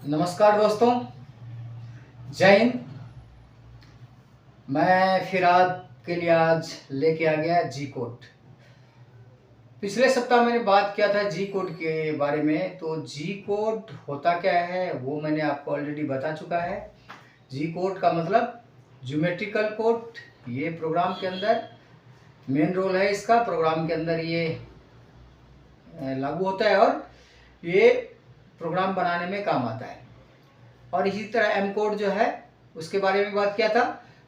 नमस्कार दोस्तों, जय हिंद। मैं फिर आपके लिए आज लेके आ गया जी कोड। पिछले सप्ताह मैंने बात किया था जी कोड के बारे में। तो जी कोड होता क्या है वो मैंने आपको ऑलरेडी बता चुका है। जी कोड का मतलब ज्योमेट्रिकल कोड। ये प्रोग्राम के अंदर मेन रोल है इसका, प्रोग्राम के अंदर ये लागू होता है और ये प्रोग्राम बनाने में काम आता है। और इसी तरह एम कोड जो है उसके बारे में बात किया था।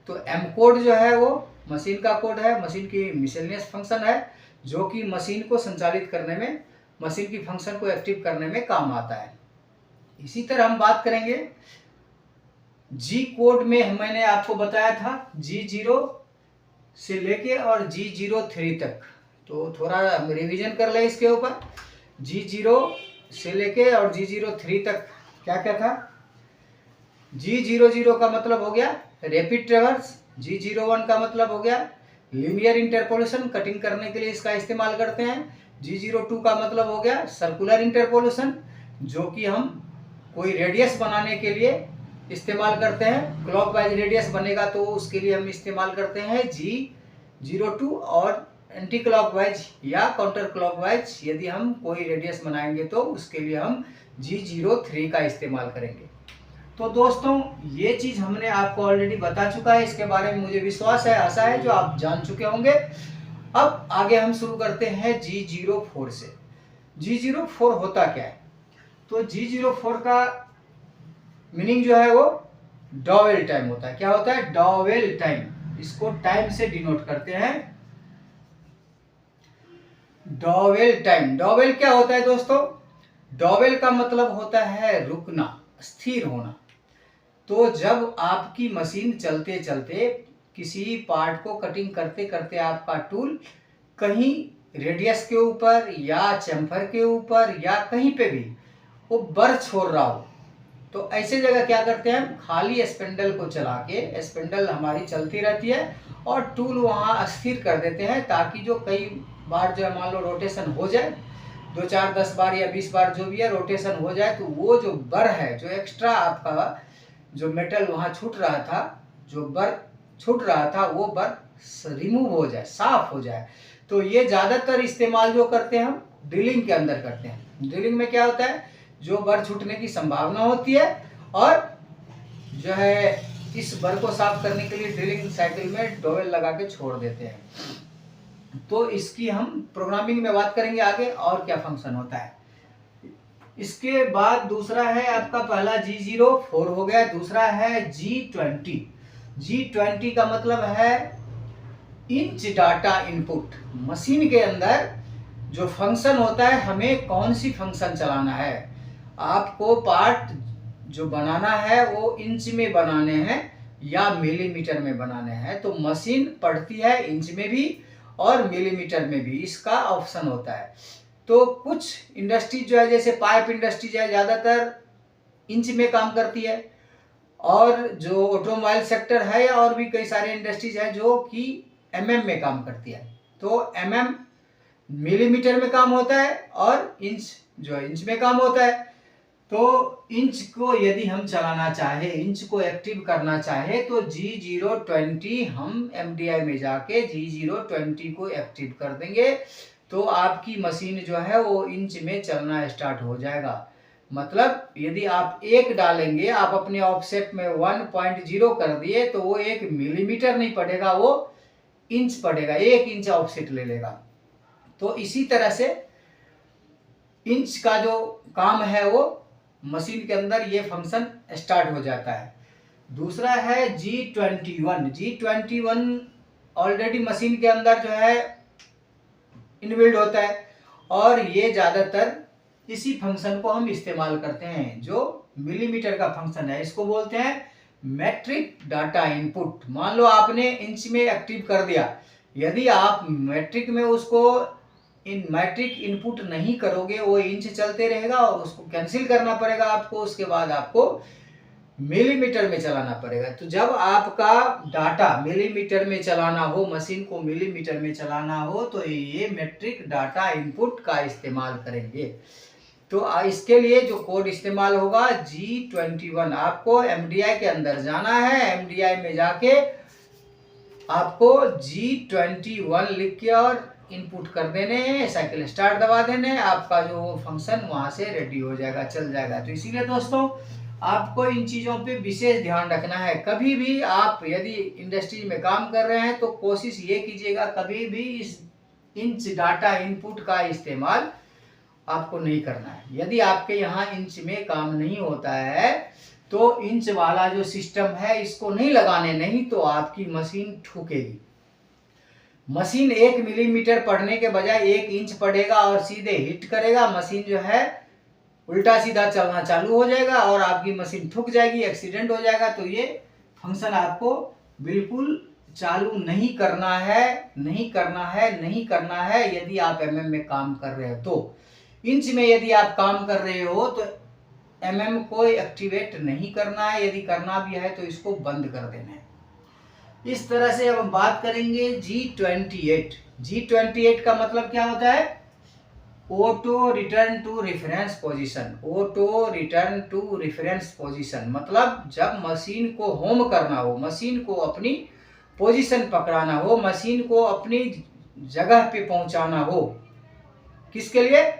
तो एम कोड जो है वो मशीन का कोड है, मशीन की मिसलेनियस फंक्शन है जो कि मशीन को संचालित करने में, मशीन की फंक्शन को एक्टिव करने में काम आता है। इसी तरह हम बात करेंगे जी कोड में। मैंने आपको बताया था G0 से लेके और G03 तक। तो थोड़ा रिवीजन कर ले इसके ऊपर। G0 से लेके और G03 तक क्या क्या था। G00 का मतलब हो गया रैपिड ट्रेवर्स। G01 का मतलब हो गया लीनियर इंटरपोलेशन, कटिंग करने के लिए इसका इस्तेमाल करते हैं। G02 का मतलब हो गया सर्कुलर इंटरपोलेशन, जो कि हम कोई रेडियस बनाने के लिए इस्तेमाल करते हैं। क्लॉकवाइज रेडियस बनेगा तो उसके लिए हम इस्तेमाल करते हैं G02, और एंटी क्लॉकवाइज या काउंटर क्लॉकवाइज यदि हम कोई रेडियस बनाएंगे तो उसके लिए हम G03 का इस्तेमाल करेंगे। तो दोस्तों ये चीज़ हमने आपको ऑलरेडी बता चुका है, इसके बारे में मुझे विश्वास है, आशा है जो आप जान चुके होंगे। अब आगे हम शुरू करते हैं G04 से। G04 होता क्या है? तो G04 का मीनिंग जो है वो डॉवेल टाइम होता है। क्या होता है? Dowel time. इसको टाइम से डिनोट करते हैं, डॉवेल टाइम। डॉवेल क्या होता है दोस्तों? डॉवेल का मतलब होता है रुकना, स्थिर होना। तो जब आपकी मशीन चलते चलते किसी पार्ट को कटिंग करते करते आपका टूल कहीं रेडियस के ऊपर या चैम्फर के ऊपर या कहीं पे भी वो बर छोड़ रहा हो, तो ऐसे जगह क्या करते हैं हम, खाली स्पिंडल को चला के, स्पिंडल हमारी चलती रहती है और टूल वहाँ स्थिर कर देते हैं, ताकि जो कई बार जो है मान लो रोटेशन हो जाए, 2 4 10 बार या 20 बार जो भी है रोटेशन हो जाए, तो वो जो बर है, जो एक्स्ट्रा आपका जो मेटल वहाँ छूट रहा था, जो बर छूट रहा था, वो बर रिमूव हो जाए, साफ हो जाए। तो ये ज़्यादातर इस्तेमाल जो करते हैं हम ड्रिलिंग के अंदर करते हैं। ड्रिलिंग में क्या होता है, जो बर छूटने की संभावना होती है और जो है इस बर को साफ करने के लिए ड्रिलिंग साइकिल में डोवेल लगा के छोड़ देते हैं। तो इसकी हम प्रोग्रामिंग में बात करेंगे आगे और क्या फंक्शन होता है। इसके बाद दूसरा है आपका, पहला G04 हो गया, दूसरा है G20। G20 का मतलब है इंच डाटा इनपुट। मशीन के अंदर जो फंक्शन होता है, हमें कौन सी फंक्शन चलाना है, आपको पार्ट जो बनाना है वो इंच में बनाने हैं या मिलीमीटर में बनाने हैं। तो मशीन पढ़ती है इंच में भी और मिलीमीटर में भी, इसका ऑप्शन होता है। तो कुछ इंडस्ट्री जो है, जैसे पाइप इंडस्ट्री जो है ज़्यादातर इंच में काम करती है, और जो ऑटोमोबाइल सेक्टर है और भी कई सारे इंडस्ट्रीज है जो कि mm में काम करती है। तो mm मिलीमीटर में काम होता है और इंच जो है इंच में काम होता है। तो इंच को यदि हम चलाना चाहे, इंच को एक्टिव करना चाहे, तो G020 हम MDI में जाके G020 को एक्टिव कर देंगे, तो आपकी मशीन जो है वो इंच में चलना स्टार्ट हो जाएगा। मतलब यदि आप 1 डालेंगे, आप अपने ऑफसेट में 1.0 कर दिए, तो वो 1 मिलीमीटर नहीं पड़ेगा, वो इंच पड़ेगा, 1 इंच ऑफसेट ले लेगा। तो इसी तरह से इंच का जो काम है वो मशीन के अंदर ये फंक्शन स्टार्ट हो जाता है। दूसरा है G21। G21 ऑलरेडी मशीन के अंदर जो है इनबिल्ड होता है, और ये ज़्यादातर इसी फंक्शन को हम इस्तेमाल करते हैं, जो मिलीमीटर का फंक्शन है। इसको बोलते हैं मैट्रिक डाटा इनपुट। मान लो आपने इंच में एक्टिव कर दिया, यदि आप मैट्रिक में उसको मैट्रिक इनपुट नहीं करोगे, वो इंच चलते रहेगा और उसको कैंसिल करना पड़ेगा आपको, उसके बाद आपको मिलीमीटर में चलाना पड़ेगा। तो जब आपका डाटा मिलीमीटर में चलाना हो, मशीन को मिलीमीटर में चलाना हो, तो ये मैट्रिक डाटा इनपुट का इस्तेमाल करेंगे। तो इसके लिए जो कोड इस्तेमाल होगा G21। आपको MDI के अंदर जाना है, MDI में जाके आपको G21 लिख के और इनपुट कर देने हैं, साइकिल स्टार्ट दबा देने, आपका जो फंक्शन वहां से रेडी हो जाएगा, चल जाएगा। तो इसीलिए दोस्तों आपको इन चीज़ों पे विशेष ध्यान रखना है। कभी भी आप यदि इंडस्ट्री में काम कर रहे हैं तो कोशिश ये कीजिएगा कभी भी इस इंच डाटा इनपुट का इस्तेमाल आपको नहीं करना है। यदि आपके यहाँ इंच में काम नहीं होता है तो इंच वाला जो सिस्टम है इसको नहीं लगाने, नहीं तो आपकी मशीन ठुकेगी। मशीन 1 मिलीमीटर पढ़ने के बजाय 1 इंच पढ़ेगा और सीधे हिट करेगा, मशीन जो है उल्टा सीधा चलना चालू हो जाएगा और आपकी मशीन ठुक जाएगी, एक्सीडेंट हो जाएगा। तो ये फंक्शन आपको बिल्कुल चालू नहीं करना है, नहीं करना है, नहीं करना है। यदि आप MM में काम कर रहे हो तो, इंच में यदि आप काम कर रहे हो तो MM को एक्टिवेट नहीं करना है, यदि करना भी है तो इसको बंद कर देना है। इस तरह से अब हम बात करेंगे G28। G28 का मतलब क्या होता है? Auto return to reference position. Auto return to reference position मतलब जब मशीन को होम करना हो, मशीन को अपनी पोजीशन पकड़ाना हो, मशीन को अपनी जगह पे पहुंचाना हो, किसके लिए?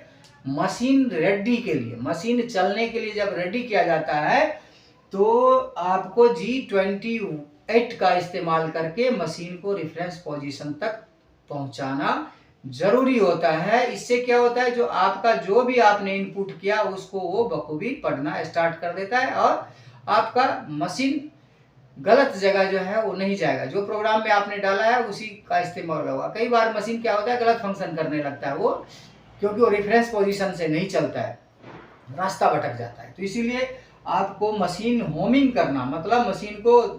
मशीन रेडी के लिए। मशीन चलने के लिए जब रेडी किया जाता है तो आपको G28 का इस्तेमाल करके मशीन को रेफरेंस पोजीशन तक पहुंचाना जरूरी होता है। इससे क्या होता है, जो आपका जो भी आपने इनपुट किया उसको वो बखूबी पढ़ना स्टार्ट कर देता है और आपका मशीन गलत जगह जो है वो नहीं जाएगा। जो प्रोग्राम में आपने डाला है उसी का इस्तेमाल होगा। कई बार मशीन क्या होता है, गलत फंक्शन करने लगता है वो, क्योंकि वो रेफरेंस पोजीशन से नहीं चलता है, रास्ता भटक जाता है। तो इसीलिए आपको मशीन होमिंग करना मतलब मशीन को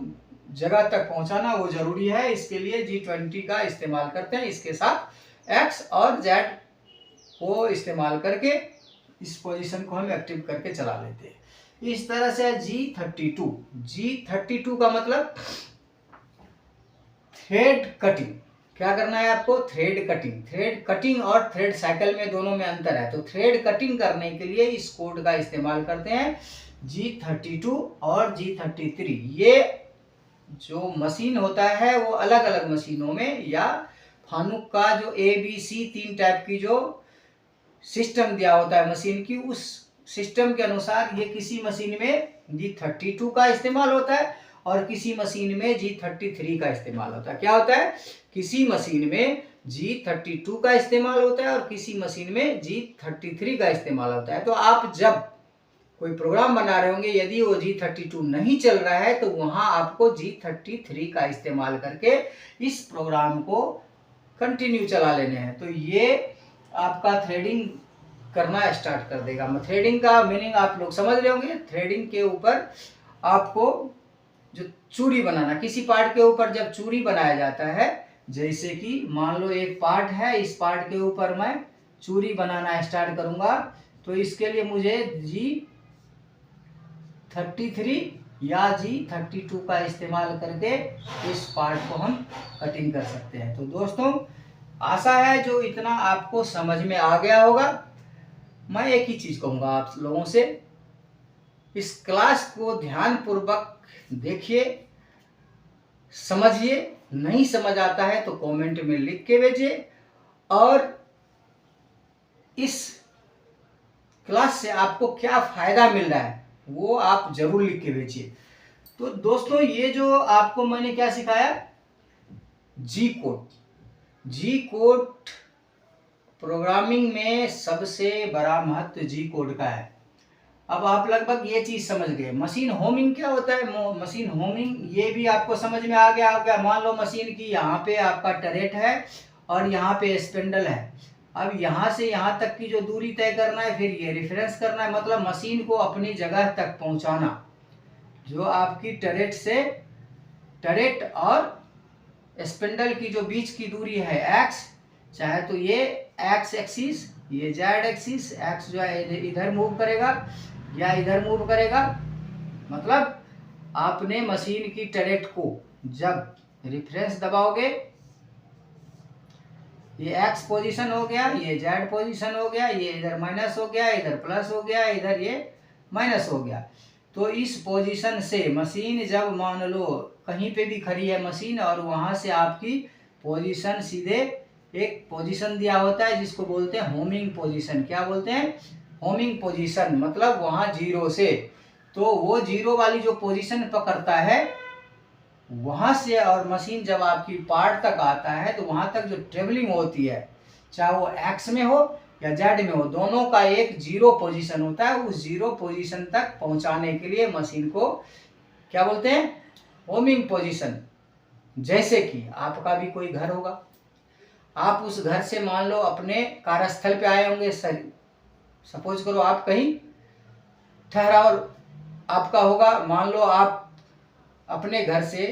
जगह तक पहुंचाना वो जरूरी है। इसके लिए G20 का इस्तेमाल करते हैं। इसके साथ X और Z को इस्तेमाल करके इस पोजीशन को हम एक्टिव करके चला लेते हैं। इस तरह से G32। G32 का मतलब थ्रेड कटिंग। क्या करना है आपको? Thread cutting. थ्रेड कटिंग और थ्रेड साइकिल में दोनों में अंतर है। तो थ्रेड कटिंग करने के लिए इस कोड का इस्तेमाल करते हैं G32 और G33। ये जो मशीन होता है वो अलग अलग मशीनों में या फानुक का जो ABC 3 टाइप की जो सिस्टम दिया होता है मशीन की, उस सिस्टम के अनुसार ये किसी मशीन में G32 का इस्तेमाल होता है और किसी मशीन में G33 का इस्तेमाल होता है। क्या होता है? किसी मशीन में G32 का इस्तेमाल होता है और किसी मशीन में G33 का इस्तेमाल होता है। तो आप जब कोई प्रोग्राम बना रहे होंगे, यदि वो G32 नहीं चल रहा है तो वहां आपको G33 का इस्तेमाल करके इस प्रोग्राम को कंटिन्यू चला लेने हैं। तो ये आपका थ्रेडिंग करना स्टार्ट कर देगा। थ्रेडिंग का मीनिंग आप लोग समझ रहे होंगे। थ्रेडिंग के ऊपर आपको जो चूड़ी बनाना, किसी पार्ट के ऊपर जब चूड़ी बनाया जाता है, जैसे कि मान लो एक पार्ट है, इस पार्ट के ऊपर मैं चूड़ी बनाना स्टार्ट करूंगा तो इसके लिए मुझे G33 या G32 का इस्तेमाल करके इस पार्ट को हम कटिंग कर सकते हैं। तो दोस्तों आशा है जो इतना आपको समझ में आ गया होगा। मैं एक ही चीज़ कहूँगा आप लोगों से, इस क्लास को ध्यानपूर्वक देखिए, समझिए। नहीं समझ आता है तो कमेंट में लिख के भेजिए और इस क्लास से आपको क्या फ़ायदा मिल रहा है वो आप जरूर लिख के भेजिए। तो दोस्तों ये जो आपको मैंने क्या सिखाया, जी कोड प्रोग्रामिंग में सबसे बड़ा महत्व जी कोड का है। अब आप लगभग ये चीज समझ गए। मशीन होमिंग क्या होता है? मशीन होमिंग ये भी आपको समझ में आ गया। मान लो मशीन की यहाँ पे आपका टरेट है और यहाँ पे स्पिंडल है। अब यहाँ से यहाँ तक की जो दूरी तय करना है, फिर ये रेफरेंस करना है, मतलब मशीन को अपनी जगह तक पहुँचाना। जो आपकी टरेट और स्पिंडल की जो बीच की दूरी है एक्स, चाहे तो ये एक्स एक्सिस, ये जेड एक्सिस, एक्स जो है इधर मूव करेगा या इधर मूव करेगा। मतलब आपने मशीन की टरेट को जब रेफरेंस दबाओगे, ये एक्स पोजीशन हो गया, ये जेड पोजीशन हो गया, ये इधर माइनस हो गया, इधर प्लस हो गया, इधर ये माइनस हो गया। तो इस पोजीशन से मशीन जब मान लो कहीं पे भी खड़ी है मशीन और वहाँ से आपकी पोजीशन सीधे एक पोजीशन दिया होता है जिसको बोलते हैं होमिंग पोजीशन। क्या बोलते हैं? Homing position. मतलब वहाँ जीरो से, तो वो जीरो वाली जो पोजीशन पकड़ता है वहाँ से और मशीन जब आपकी पार्ट तक आता है तो वहाँ तक जो ट्रेवलिंग होती है, चाहे वो एक्स में हो या जेड में हो, दोनों का एक जीरो पोजीशन होता है। उस जीरो पोजीशन तक पहुँचाने के लिए मशीन को क्या बोलते हैं? Homing position. जैसे कि आपका भी कोई घर होगा, आप उस घर से मान लो अपने कार्यस्थल पे आए होंगे, सपोज करो आप कहीं ठहराव आपका होगा, मान लो आप अपने घर से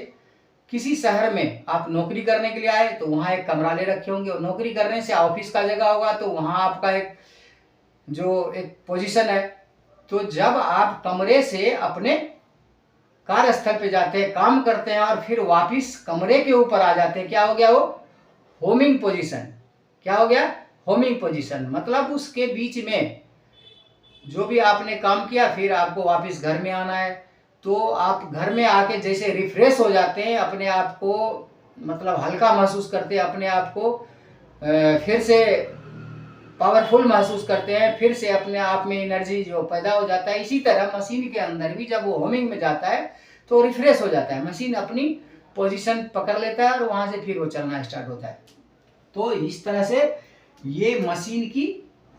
किसी शहर में आप नौकरी करने के लिए आए तो वहाँ एक कमरा ले रखे होंगे, और नौकरी करने से ऑफिस का जगह होगा तो वहाँ आपका एक पोजीशन है। तो जब आप कमरे से अपने कार्यस्थल पे जाते हैं, काम करते हैं और फिर वापस कमरे के ऊपर आ जाते हैं, क्या हो गया? वो होमिंग पोजीशन। क्या हो गया? Homing position. मतलब उसके बीच में जो भी आपने काम किया फिर आपको वापस घर में आना है, तो आप घर में आके जैसे रिफ्रेश हो जाते हैं, अपने आप को मतलब हल्का महसूस करते हैं, अपने आप को फिर से पावरफुल महसूस करते हैं, फिर से अपने आप में एनर्जी जो पैदा हो जाता है। इसी तरह मशीन के अंदर भी जब वो होमिंग में जाता है तो रिफ्रेश हो जाता है, मशीन अपनी पोजीशन पकड़ लेता है और वहाँ से फिर वो चलना स्टार्ट होता है। तो इस तरह से ये मशीन की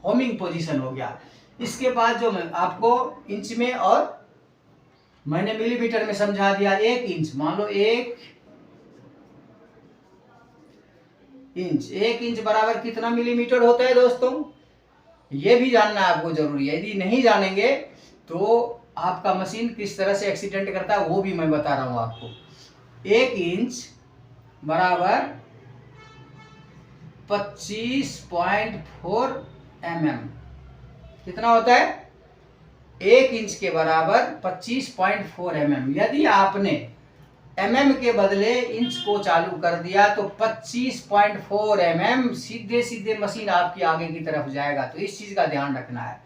होमिंग पोजीशन हो गया। इसके बाद जो मैं आपको इंच में और मैंने मिलीमीटर में समझा दिया। 1 इंच, मान लो 1 इंच बराबर कितना मिलीमीटर होता है दोस्तों? ये भी जानना आपको जरूरी है। यदि नहीं जानेंगे तो आपका मशीन किस तरह से एक्सीडेंट करता है वो भी मैं बता रहा हूं आपको। 1 इंच बराबर 25.4 mm कितना होता है? 1 इंच के बराबर 25.4 mm। यदि आपने mm के बदले इंच को चालू कर दिया तो 25.4 mm सीधे सीधे मशीन आपकी आगे की तरफ जाएगा। तो इस चीज का ध्यान रखना है।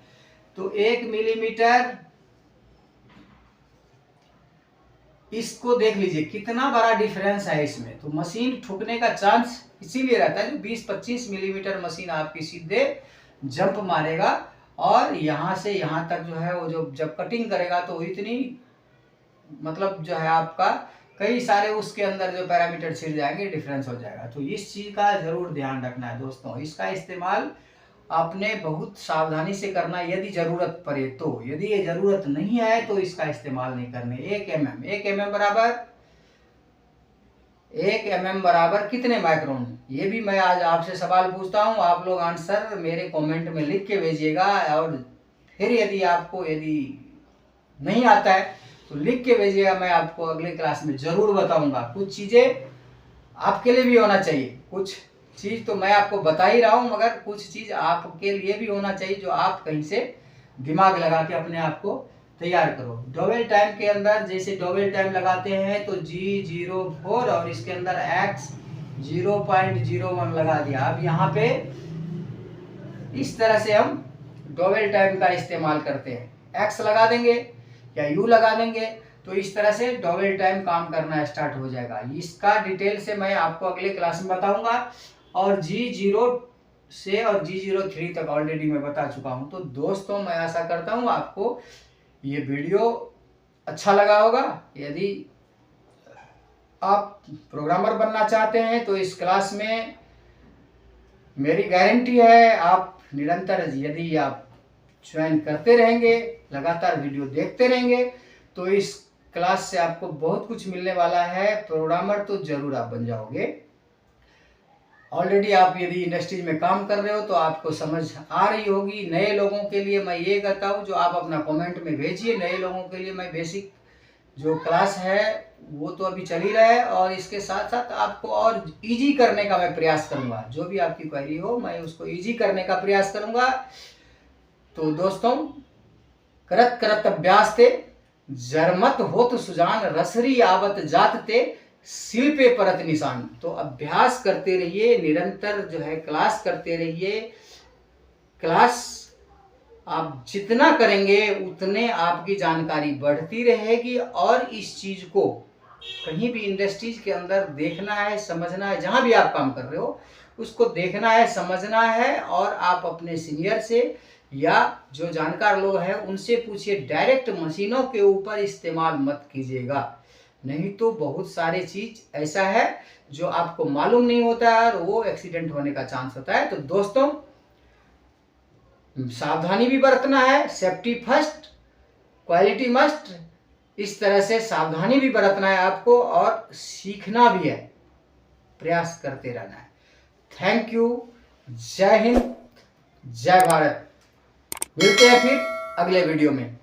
तो 1 मिलीमीटर, इसको देख लीजिए कितना बड़ा डिफरेंस है इसमें। तो मशीन ठुकने का चांस इसीलिए रहता है जो 20-25 मिलीमीटर मशीन आपकी सीधे जंप मारेगा और यहाँ से यहाँ तक जो है वो जो जब कटिंग करेगा तो इतनी मतलब जो है आपका कई सारे उसके अंदर जो पैरामीटर छिड़ जाएंगे, डिफरेंस हो जाएगा। तो इस चीज का जरूर ध्यान रखना है दोस्तों। इसका इस्तेमाल आपने बहुत सावधानी से करना यदि जरूरत पड़े तो। यदि ये जरूरत नहीं है तो इसका इस्तेमाल नहीं करने। 1 mm बराबर कितने माइक्रोन? ये भी मैं आज आपसे सवाल पूछता हूँ, आप लोग आंसर मेरे कमेंट में लिख के भेजिएगा। और फिर यदि नहीं आता है तो लिख के भेजिएगा, मैं आपको अगले क्लास में जरूर बताऊंगा। कुछ चीजें आपके लिए भी होना चाहिए, कुछ चीज तो मैं आपको बता ही रहा हूं मगर कुछ चीज आपके लिए भी होना चाहिए जो आप कहीं से दिमाग लगा के अपने आप को तैयार करो। डबल टाइम के अंदर जैसे डबल टाइम लगाते हैं तो G04 और इसके अंदर X 0.01 लगा दिया। अब यहाँ पे इस तरह से हम डबल टाइम का इस्तेमाल करते हैं। X लगा देंगे या U लगा देंगे तो इस तरह से डबल टाइम काम करना स्टार्ट हो जाएगा। इसका डिटेल से मैं आपको अगले क्लास में बताऊंगा। और G0 से और G03 तक ऑलरेडी मैं बता चुका हूं। तो दोस्तों मैं आशा करता हूं आपको ये वीडियो अच्छा लगा होगा। यदि आप प्रोग्रामर बनना चाहते हैं तो इस क्लास में मेरी गारंटी है आप निरंतर यदि आप ज्वाइन करते रहेंगे, लगातार वीडियो देखते रहेंगे तो इस क्लास से आपको बहुत कुछ मिलने वाला है। प्रोग्रामर तो जरूर आप बन जाओगे। ऑलरेडी आप यदि इंडस्ट्रीज में काम कर रहे हो तो आपको समझ आ रही होगी। नए लोगों के लिए मैं ये कहता हूँ जो आप अपना कमेंट में भेजिए। नए लोगों के लिए मैं बेसिक जो क्लास है वो तो अभी चल ही रहा है और इसके साथ साथ आपको और इजी करने का मैं प्रयास करूँगा। जो भी आपकी क्वेरी हो मैं उसको इजी करने का प्रयास करूँगा। तो दोस्तों करत करत अभ्यास ते जरमत होत सुजान रसरी आवत जात ते सिल पे परत निशान। तो अभ्यास करते रहिए, निरंतर जो है क्लास करते रहिए। क्लास आप जितना करेंगे उतने आपकी जानकारी बढ़ती रहेगी, और इस चीज को कहीं भी इंडस्ट्रीज के अंदर देखना है, समझना है, जहां भी आप काम कर रहे हो उसको देखना है, समझना है, और आप अपने सीनियर से या जो जानकार लोग हैं उनसे पूछिए। डायरेक्ट मशीनों के ऊपर इस्तेमाल मत कीजिएगा, नहीं तो बहुत सारे चीज ऐसा है जो आपको मालूम नहीं होता है और वो एक्सीडेंट होने का चांस होता है। तो दोस्तों, सावधानी भी बरतना है, सेफ्टी फर्स्ट, क्वालिटी मस्ट। इस तरह से सावधानी भी बरतना है आपको, और सीखना भी है, प्रयास करते रहना है। Thank you. जय हिंद, जय भारत। मिलते हैं फिर अगले वीडियो में।